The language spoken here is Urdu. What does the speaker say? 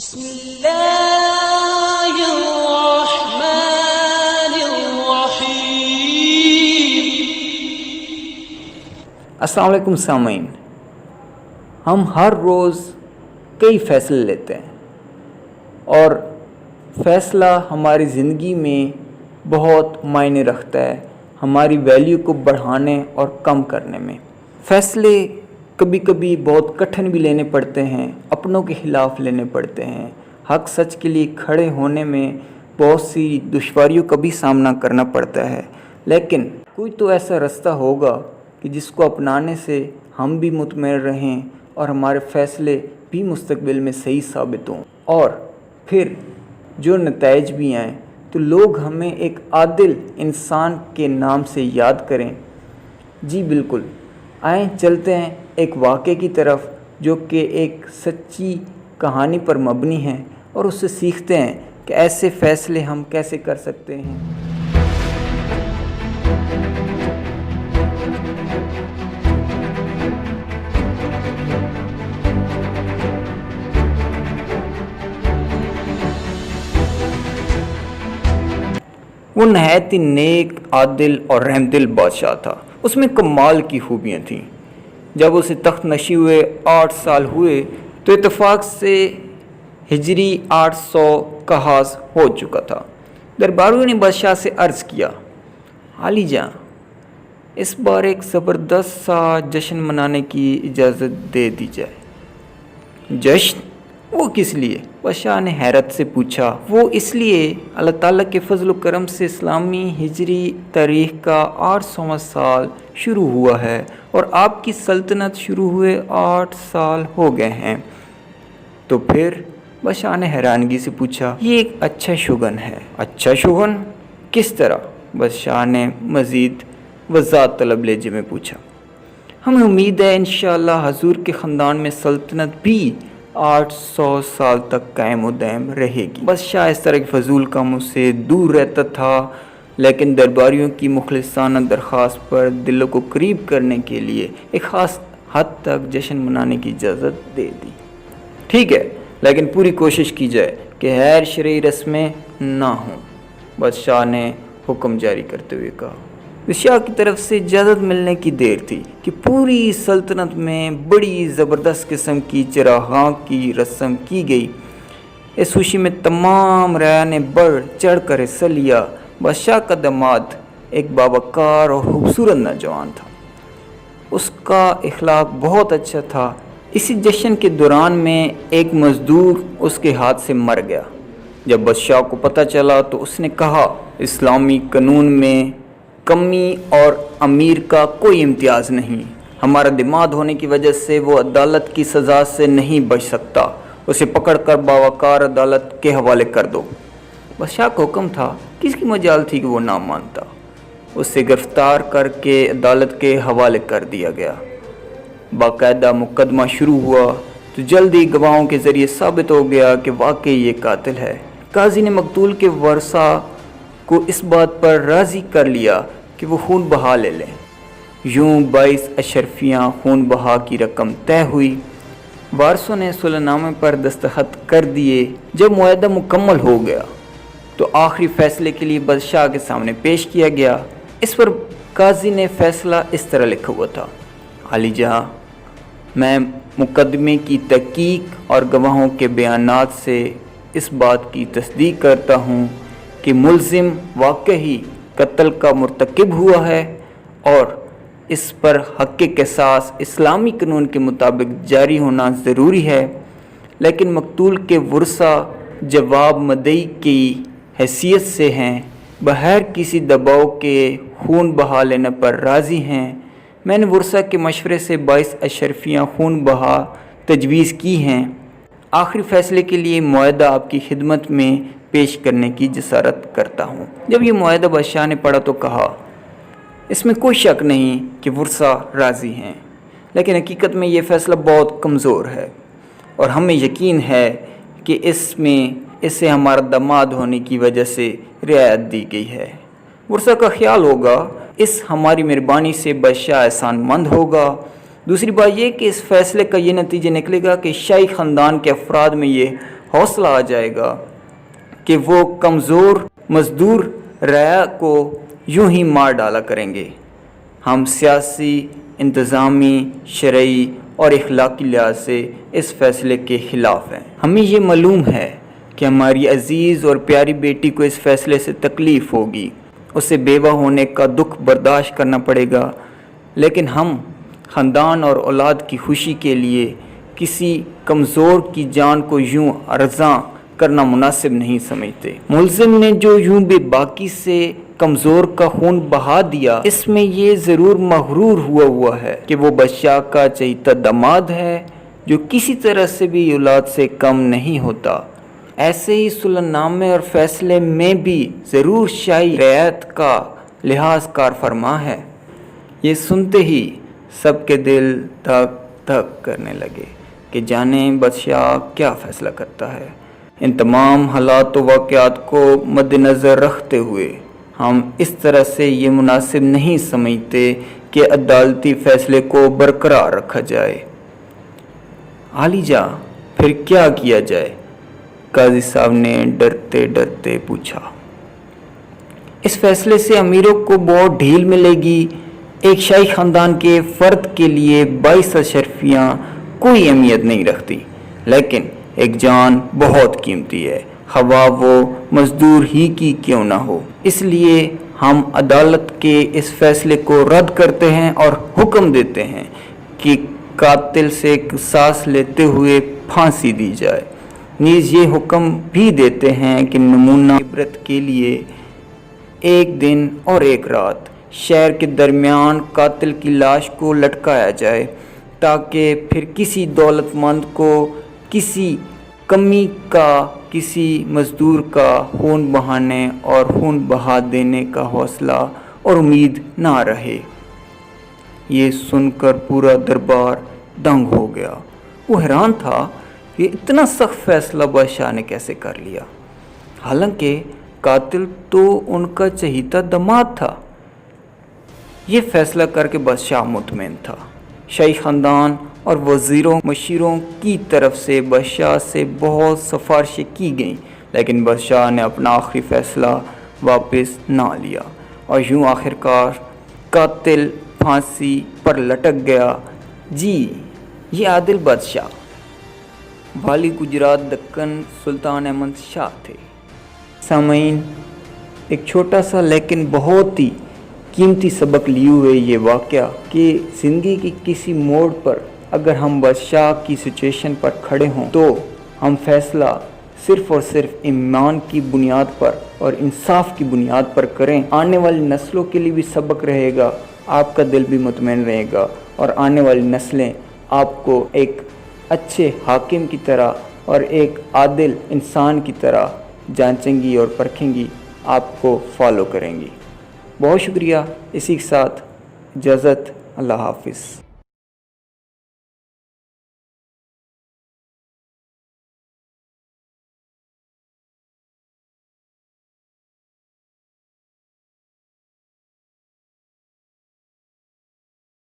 بسم اللہ الرحمن الرحیم۔ السلام علیکم سامعین، ہم ہر روز کئی فیصلے لیتے ہیں اور فیصلہ ہماری زندگی میں بہت معنی رکھتا ہے، ہماری ویلیو کو بڑھانے اور کم کرنے میں۔ فیصلے کبھی کبھی بہت کٹھن بھی لینے پڑتے ہیں، اپنوں کے خلاف لینے پڑتے ہیں، حق سچ کے لیے کھڑے ہونے میں بہت سی دشواریوں کا بھی سامنا کرنا پڑتا ہے، لیکن کوئی تو ایسا رستہ ہوگا کہ جس کو اپنانے سے ہم بھی مطمئن رہیں اور ہمارے فیصلے بھی مستقبل میں صحیح ثابت ہوں، اور پھر جو نتائج بھی آئیں تو لوگ ہمیں ایک عادل انسان کے نام سے یاد کریں۔ جی بالکل، آئیں چلتے ہیں ایک واقعے کی طرف جو کہ ایک سچی کہانی پر مبنی ہے، اور اس سے سیکھتے ہیں کہ ایسے فیصلے ہم کیسے کر سکتے ہیں۔ وہ نہایت ہی نیک، عادل اور رحم دل بادشاہ تھا۔ اس میں کمال کی خوبیاں تھیں۔ جب اسے تخت نشی ہوئے 8 سال ہوئے تو اتفاق سے ہجری 800 کا آغاز ہو چکا تھا۔ درباریوں نے بادشاہ سے عرض کیا، عالی جاں، اس بار ایک زبردست سا جشن منانے کی اجازت دے دی جائے۔ جشن؟ وہ کس لیے؟ بادشاہ نے حیرت سے پوچھا۔ وہ اس لیے، اللہ تعالیٰ کے فضل و کرم سے اسلامی ہجری تاریخ کا 800واں سال شروع ہوا ہے اور آپ کی سلطنت شروع ہوئے 8 سال ہو گئے ہیں۔ تو پھر؟ بادشاہ نے حیرانگی سے پوچھا۔ یہ ایک اچھا شگن ہے۔ اچھا شگن؟ کس طرح؟ بادشاہ نے مزید وضاحت طلب لہجے میں پوچھا۔ ہمیں امید ہے انشاءاللہ حضور کے خاندان میں سلطنت بھی 800 سال تک قائم و دائم رہے گی۔ بادشاہ اس طرح کی فضول کاموں سے دور رہتا تھا، لیکن درباریوں کی مخلصانہ درخواست پر دلوں کو قریب کرنے کے لیے ایک خاص حد تک جشن منانے کی اجازت دے دی۔ ٹھیک ہے، لیکن پوری کوشش کی جائے کہ غیر شرعی رسمیں نہ ہوں، بادشاہ نے حکم جاری کرتے ہوئے کہا۔ بادشاہ کی طرف سے اجازت ملنے کی دیر تھی کہ پوری سلطنت میں بڑی زبردست قسم کی چراغاں کی رسم کی گئی۔ اس خوشی میں تمام رعایا نے بڑھ چڑھ کر حصہ لیا۔ بادشاہ کا داماد ایک باوقار اور خوبصورت نوجوان تھا۔ اس کا اخلاق بہت اچھا تھا۔ اسی جشن کے دوران میں ایک مزدور اس کے ہاتھ سے مر گیا۔ جب بادشاہ کو پتہ چلا تو اس نے کہا، اسلامی قانون میں کمی اور امیر کا کوئی امتیاز نہیں۔ ہمارا داماد ہونے کی وجہ سے وہ عدالت کی سزا سے نہیں بچ سکتا۔ اسے پکڑ کر باوقار عدالت کے حوالے کر دو۔ بادشاہ کا حکم تھا، کس کی مجال تھی کہ وہ نہ مانتا۔ اسے گرفتار کر کے عدالت کے حوالے کر دیا گیا۔ باقاعدہ مقدمہ شروع ہوا تو جلدی گواہوں کے ذریعے ثابت ہو گیا کہ واقعی یہ قاتل ہے۔ قاضی نے مقتول کے ورثاء کو اس بات پر راضی کر لیا کہ وہ خون بہا لے لیں۔ یوں 22 اشرفیاں خون بہا کی رقم طے ہوئی۔ وارثوں نے صلح نامے پر دستخط کر دیے۔ جب معاہدہ مکمل ہو گیا تو آخری فیصلے کے لیے بادشاہ کے سامنے پیش کیا گیا۔ اس پر قاضی نے فیصلہ اس طرح لکھا ہوا تھا، عالی جہاں، میں مقدمے کی تحقیق اور گواہوں کے بیانات سے اس بات کی تصدیق کرتا ہوں کہ ملزم واقعی قتل کا مرتکب ہوا ہے اور اس پر حق قصاص اسلامی قانون کے مطابق جاری ہونا ضروری ہے، لیکن مقتول کے ورثاء جواب مدعی کی حیثیت سے ہیں، بغیر کسی دباؤ کے خون بہا لینے پر راضی ہیں۔ میں نے ورثاء کے مشورے سے 22 اشرفیاں خون بہا تجویز کی ہیں۔ آخری فیصلے کے لیے معاہدہ آپ کی خدمت میں پیش کرنے کی جسارت کرتا ہوں۔ جب یہ معاہدہ بادشاہ نے پڑھا تو کہا، اس میں کوئی شک نہیں کہ ورثاء راضی ہیں، لیکن حقیقت میں یہ فیصلہ بہت کمزور ہے اور ہمیں یقین ہے کہ اس میں اسے ہمارا داماد ہونے کی وجہ سے رعایت دی گئی ہے۔ ورثاء کا خیال ہوگا اس ہماری مہربانی سے بادشاہ احسان مند ہوگا۔ دوسری بات یہ کہ اس فیصلے کا یہ نتیجہ نکلے گا کہ شاہی خاندان کے افراد میں یہ حوصلہ آ جائے گا کہ وہ کمزور مزدور رعایا کو یوں ہی مار ڈالا کریں گے۔ ہم سیاسی، انتظامی، شرعی اور اخلاقی لحاظ سے اس فیصلے کے خلاف ہیں۔ ہمیں یہ معلوم ہے کہ ہماری عزیز اور پیاری بیٹی کو اس فیصلے سے تکلیف ہوگی، اسے بیوہ ہونے کا دکھ برداشت کرنا پڑے گا، لیکن ہم خاندان اور اولاد کی خوشی کے لیے کسی کمزور کی جان کو یوں ارزاں کرنا مناسب نہیں سمجھتے۔ ملزم نے جو یوں بے باکی سے کمزور کا خون بہا دیا، اس میں یہ ضرور مغرور ہوا ہے کہ وہ بادشاہ کا چہیتا داماد ہے جو کسی طرح سے بھی اولاد سے کم نہیں ہوتا۔ ایسے ہی صلح نامے اور فیصلے میں بھی ضرور شاہی رعیت کا لحاظ کار فرما ہے۔ یہ سنتے ہی سب کے دل دھک دھک کرنے لگے کہ جانیں بادشاہ کیا فیصلہ کرتا ہے۔ ان تمام حالات و واقعات کو مد نظر رکھتے ہوئے ہم اس طرح سے یہ مناسب نہیں سمجھتے کہ عدالتی فیصلے کو برقرار رکھا جائے۔ عالی جاں پھر کیا کیا جائے؟ قاضی صاحب نے ڈرتے ڈرتے پوچھا۔ اس فیصلے سے امیروں کو بہت ڈھیل ملے گی۔ ایک شاہی خاندان کے فرد کے لیے 22 اشرفیاں کوئی اہمیت نہیں رکھتی، لیکن ایک جان بہت قیمتی ہے، خواہ وہ مزدور ہی کی کیوں نہ ہو۔ اس لیے ہم عدالت کے اس فیصلے کو رد کرتے ہیں اور حکم دیتے ہیں کہ قاتل سے قصاص لیتے ہوئے پھانسی دی جائے۔ نیز یہ حکم بھی دیتے ہیں کہ نمونہ عبرت کے لیے ایک دن اور ایک رات شہر کے درمیان قاتل کی لاش کو لٹکایا جائے، تاکہ پھر کسی دولت مند کو کسی کمی کا، کسی مزدور کا خون بہانے اور خون بہا دینے کا حوصلہ اور امید نہ رہے۔ یہ سن کر پورا دربار دنگ ہو گیا۔ وہ حیران تھا کہ اتنا سخت فیصلہ بادشاہ نے کیسے کر لیا، حالانکہ قاتل تو ان کا چہیتا داماد تھا۔ یہ فیصلہ کر کے بادشاہ مطمئن تھا۔ شاہی خاندان اور وزیروں مشیروں کی طرف سے بادشاہ سے بہت سفارشیں کی گئیں، لیکن بادشاہ نے اپنا آخری فیصلہ واپس نہ لیا، اور یوں آخرکار قاتل پھانسی پر لٹک گیا۔ جی، یہ عادل بادشاہ والی گجرات دکن سلطان احمد شاہ تھے۔ سامعین، ایک چھوٹا سا لیکن بہت ہی قیمتی سبق لیے ہوئے یہ واقعہ کہ زندگی کی کسی موڑ پر اگر ہم بادشاہ کی سچویشن پر کھڑے ہوں تو ہم فیصلہ صرف اور صرف ایمان کی بنیاد پر اور انصاف کی بنیاد پر کریں۔ آنے والی نسلوں کے لیے بھی سبق رہے گا، آپ کا دل بھی مطمئن رہے گا، اور آنے والی نسلیں آپ کو ایک اچھے حاکم کی طرح اور ایک عادل انسان کی طرح جانچیں گی اور پرکھیں گی، آپ کو فالو کریں گی۔ بہت شکریہ۔ اسی کے ساتھ اجازت، اللہ حافظ۔